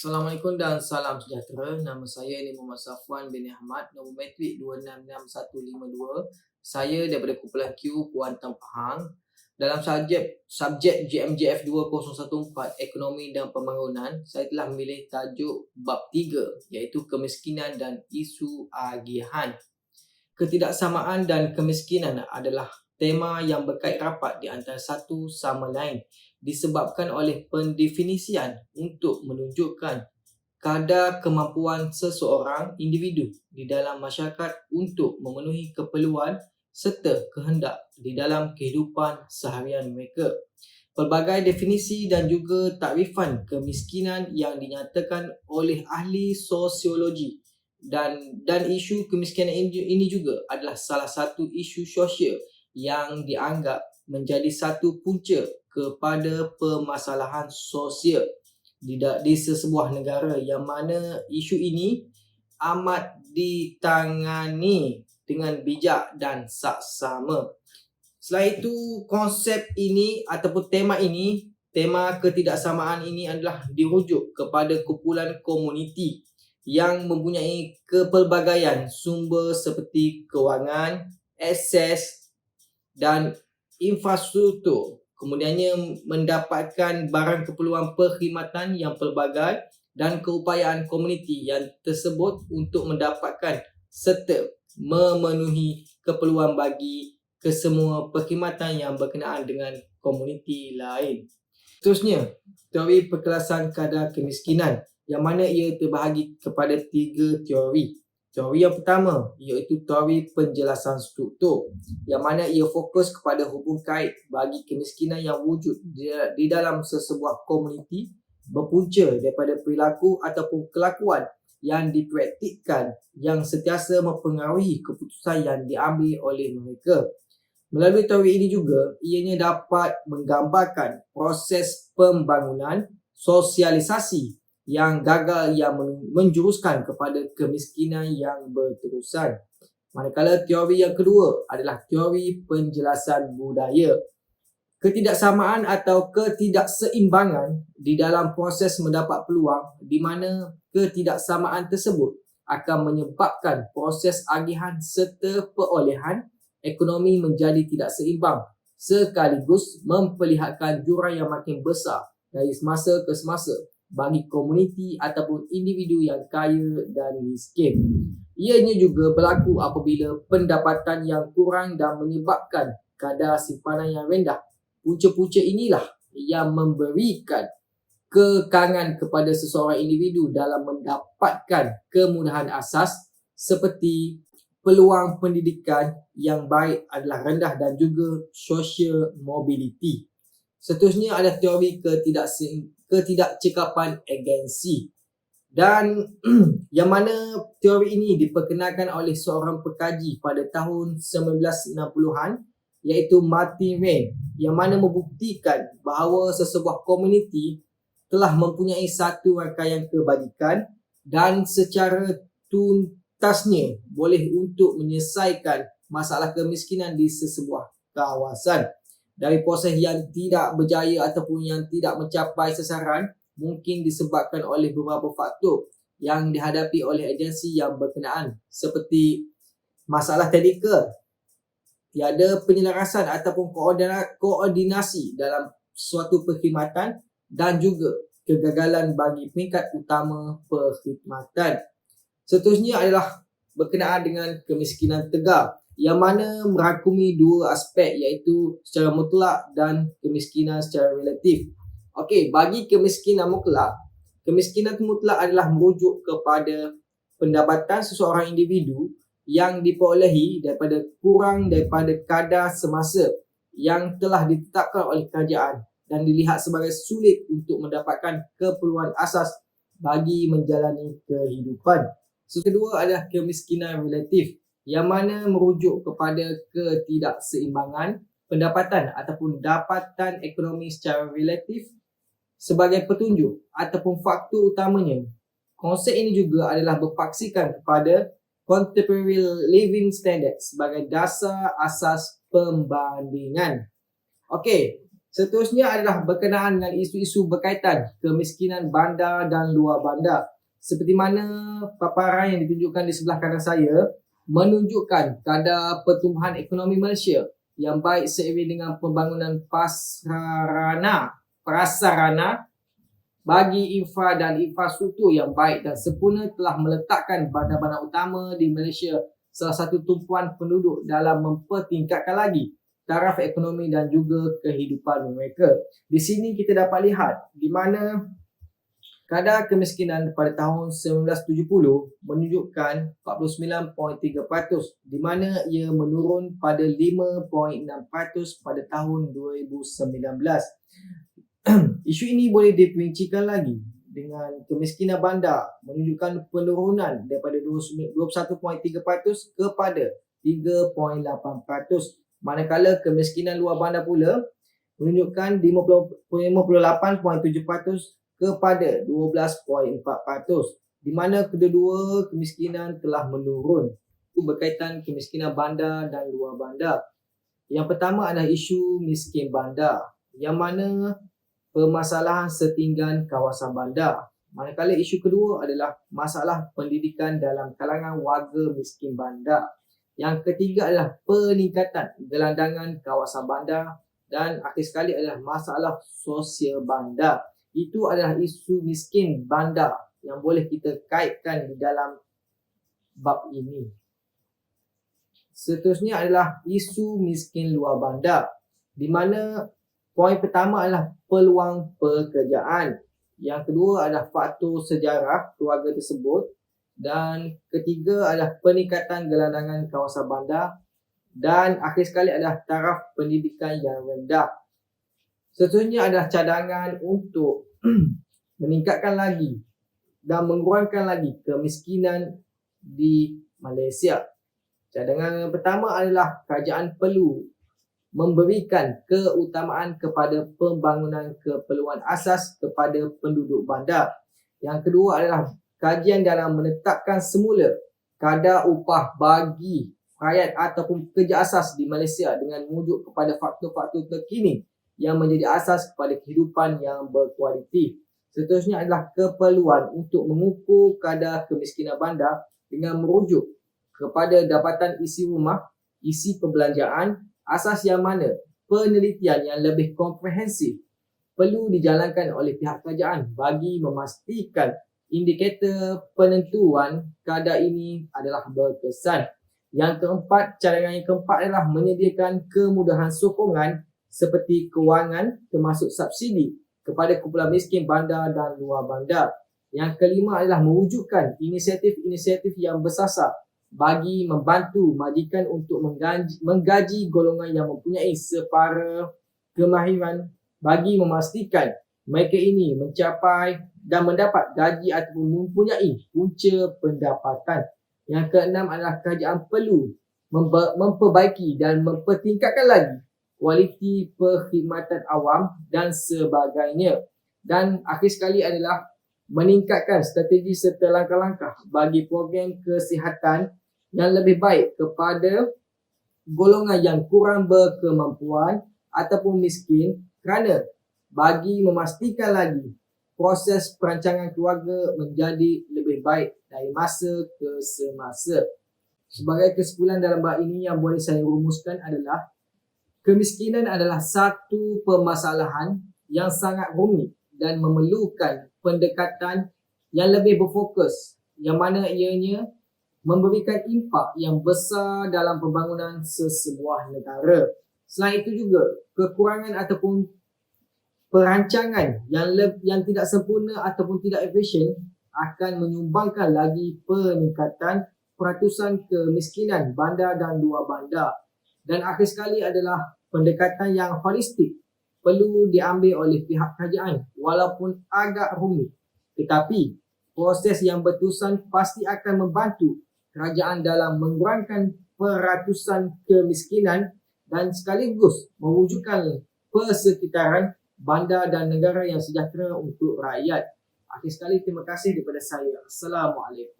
Assalamualaikum dan salam sejahtera. Nama saya ni Muhammad Safwan bin Ahmad, nombor matrik 266152. Saya daripada kumpulan Q Kuantan Pahang. Dalam subjek GMJF 2014 Ekonomi dan Pembangunan, saya telah memilih tajuk bab 3 iaitu kemiskinan dan isu agihan. Ketidaksamaan dan kemiskinan adalah tema yang berkait rapat di antara satu sama lain disebabkan oleh pendefinisian untuk menunjukkan kadar kemampuan seseorang individu di dalam masyarakat untuk memenuhi keperluan serta kehendak di dalam kehidupan seharian mereka. Pelbagai definisi dan juga takrifan kemiskinan yang dinyatakan oleh ahli sosiologi dan isu kemiskinan ini juga adalah salah satu isu sosial yang dianggap menjadi satu punca kepada permasalahan sosial di sesebuah negara, yang mana isu ini amat ditangani dengan bijak dan saksama. Selain itu, konsep ini ataupun tema ketidaksamaan ini adalah dirujuk kepada kumpulan komuniti yang mempunyai kepelbagaian sumber seperti kewangan, akses dan infrastruktur. Kemudiannya mendapatkan barang keperluan perkhidmatan yang pelbagai dan keupayaan komuniti yang tersebut untuk mendapatkan serta memenuhi keperluan bagi kesemua perkhidmatan yang berkenaan dengan komuniti lain. Seterusnya, teori perkelasan kadar kemiskinan, yang mana ia terbahagi kepada 3 teori. Teori yang pertama iaitu teori penjelasan struktur, yang mana ia fokus kepada hubung kait bagi kemiskinan yang wujud di dalam sesebuah komuniti berpunca daripada perilaku ataupun kelakuan yang dipraktikkan yang sentiasa mempengaruhi keputusan yang diambil oleh mereka. Melalui teori ini juga, ianya dapat menggambarkan proses pembangunan sosialisasi yang gagal yang menjuruskan kepada kemiskinan yang berterusan. Manakala teori yang kedua adalah teori penjelasan budaya. Ketidaksamaan atau ketidakseimbangan di dalam proses mendapat peluang, di mana ketidaksamaan tersebut akan menyebabkan proses agihan serta perolehan ekonomi menjadi tidak seimbang, sekaligus memperlihatkan jurang yang makin besar dari semasa ke semasa bagi komuniti ataupun individu yang kaya dan miskin. Ianya juga berlaku apabila pendapatan yang kurang dan menyebabkan kadar simpanan yang rendah. Punca-punca inilah yang memberikan kekangan kepada seseorang individu dalam mendapatkan kemudahan asas seperti peluang pendidikan yang baik adalah rendah dan juga social mobility. Seterusnya adalah teori ketidakcekapan agensi, dan yang mana teori ini diperkenalkan oleh seorang pekaji pada tahun 1960-an iaitu Martin Rain, yang mana membuktikan bahawa sesebuah komuniti telah mempunyai satu rangkaian kebajikan dan secara tuntasnya boleh untuk menyelesaikan masalah kemiskinan di sesebuah kawasan. Dari proses yang tidak berjaya ataupun yang tidak mencapai sasaran mungkin disebabkan oleh beberapa faktor yang dihadapi oleh agensi yang berkenaan, seperti masalah teknikal, tiada penyelarasan ataupun koordinasi dalam suatu perkhidmatan, dan juga kegagalan bagi peringkat utama perkhidmatan. Seterusnya adalah berkenaan dengan kemiskinan tegar, yang mana merangkumi 2 aspek iaitu secara mutlak dan kemiskinan secara relatif. Okey, bagi kemiskinan mutlak adalah merujuk kepada pendapatan seseorang individu yang diperolehi daripada kurang daripada kadar semasa yang telah ditetapkan oleh kerajaan dan dilihat sebagai sulit untuk mendapatkan keperluan asas bagi menjalani kehidupan. Kedua adalah kemiskinan relatif, yang mana merujuk kepada ketidakseimbangan pendapatan ataupun dapatan ekonomi secara relatif sebagai petunjuk ataupun faktor utamanya. Konsep ini juga adalah berpaksikan kepada contemporary living standards sebagai dasar asas pembandingan. Okey, Seterusnya adalah berkenaan dengan isu-isu berkaitan kemiskinan bandar dan luar bandar. Seperti mana paparan yang ditunjukkan di sebelah kanan saya menunjukkan kadar pertumbuhan ekonomi Malaysia yang baik seiring dengan pembangunan prasarana bagi infra dan infrastruktur yang baik dan sempurna telah meletakkan bandar-bandar utama di Malaysia salah satu tumpuan penduduk dalam mempertingkatkan lagi taraf ekonomi dan juga kehidupan mereka. Di sini kita dapat lihat di mana kadar kemiskinan pada tahun 1970 menunjukkan 49.3%, di mana ia menurun pada 5.6% pada tahun 2019. Isu ini boleh diperincikan lagi dengan kemiskinan bandar menunjukkan penurunan daripada 21.3% kepada 3.8%. Manakala kemiskinan luar bandar pula menunjukkan 58.7% kepada 12.4%, di mana kedua-dua kemiskinan telah menurun. Itu berkaitan kemiskinan bandar dan luar bandar. Yang pertama adalah isu miskin bandar, yang mana permasalahan setinggan kawasan bandar. Manakala isu kedua adalah masalah pendidikan dalam kalangan warga miskin bandar. Yang ketiga adalah peningkatan gelandangan kawasan bandar dan akhir sekali adalah masalah sosial bandar. Itu adalah isu miskin bandar yang boleh kita kaitkan di dalam bab ini. Seterusnya adalah isu miskin luar bandar, di mana poin pertama adalah peluang pekerjaan. Yang kedua adalah faktor sejarah keluarga tersebut. Dan ketiga adalah peningkatan gelandangan kawasan bandar. Dan akhir sekali adalah taraf pendidikan yang rendah. Seterusnya adalah cadangan untuk meningkatkan lagi dan mengurangkan lagi kemiskinan di Malaysia. Cadangan yang pertama adalah kerajaan perlu memberikan keutamaan kepada pembangunan keperluan asas kepada penduduk bandar. Yang kedua adalah kajian dalam menetapkan semula kadar upah bagi rakyat ataupun pekerja asas di Malaysia dengan merujuk kepada faktor-faktor terkini yang menjadi asas kepada kehidupan yang berkualiti. Seterusnya adalah keperluan untuk mengukur kadar kemiskinan bandar dengan merujuk kepada dapatan isi rumah, isi perbelanjaan, asas yang mana penelitian yang lebih komprehensif perlu dijalankan oleh pihak kerajaan bagi memastikan indikator penentuan kadar ini adalah berkesan. Yang keempat, cadangan yang keempat adalah menyediakan kemudahan sokongan seperti kewangan termasuk subsidi kepada kumpulan miskin bandar dan luar bandar. Yang kelima adalah mewujudkan inisiatif-inisiatif yang bersasar bagi membantu majikan untuk menggaji golongan yang mempunyai separa kemahiran bagi memastikan mereka ini mencapai dan mendapat gaji ataupun mempunyai punca pendapatan. Yang keenam adalah kerajaan perlu memperbaiki dan mempertingkatkan lagi kualiti perkhidmatan awam dan sebagainya. Dan akhir sekali adalah meningkatkan strategi serta langkah-langkah bagi program kesihatan yang lebih baik kepada golongan yang kurang berkemampuan ataupun miskin, kerana bagi memastikan lagi proses perancangan keluarga menjadi lebih baik dari masa ke semasa. Sebagai kesimpulan dalam bab ini yang boleh saya rumuskan adalah kemiskinan adalah satu permasalahan yang sangat rumit dan memerlukan pendekatan yang lebih berfokus, yang mana ianya memberikan impak yang besar dalam pembangunan sesebuah negara. Selain itu juga, kekurangan ataupun perancangan yang tidak sempurna ataupun tidak efisien akan menyumbangkan lagi peningkatan peratusan kemiskinan bandar dan luar bandar. Dan akhir sekali adalah pendekatan yang holistik perlu diambil oleh pihak kerajaan walaupun agak rumit. Tetapi proses yang berterusan pasti akan membantu kerajaan dalam mengurangkan peratusan kemiskinan dan sekaligus mewujudkan persekitaran bandar dan negara yang sejahtera untuk rakyat. Akhir sekali, terima kasih daripada saya. Assalamualaikum.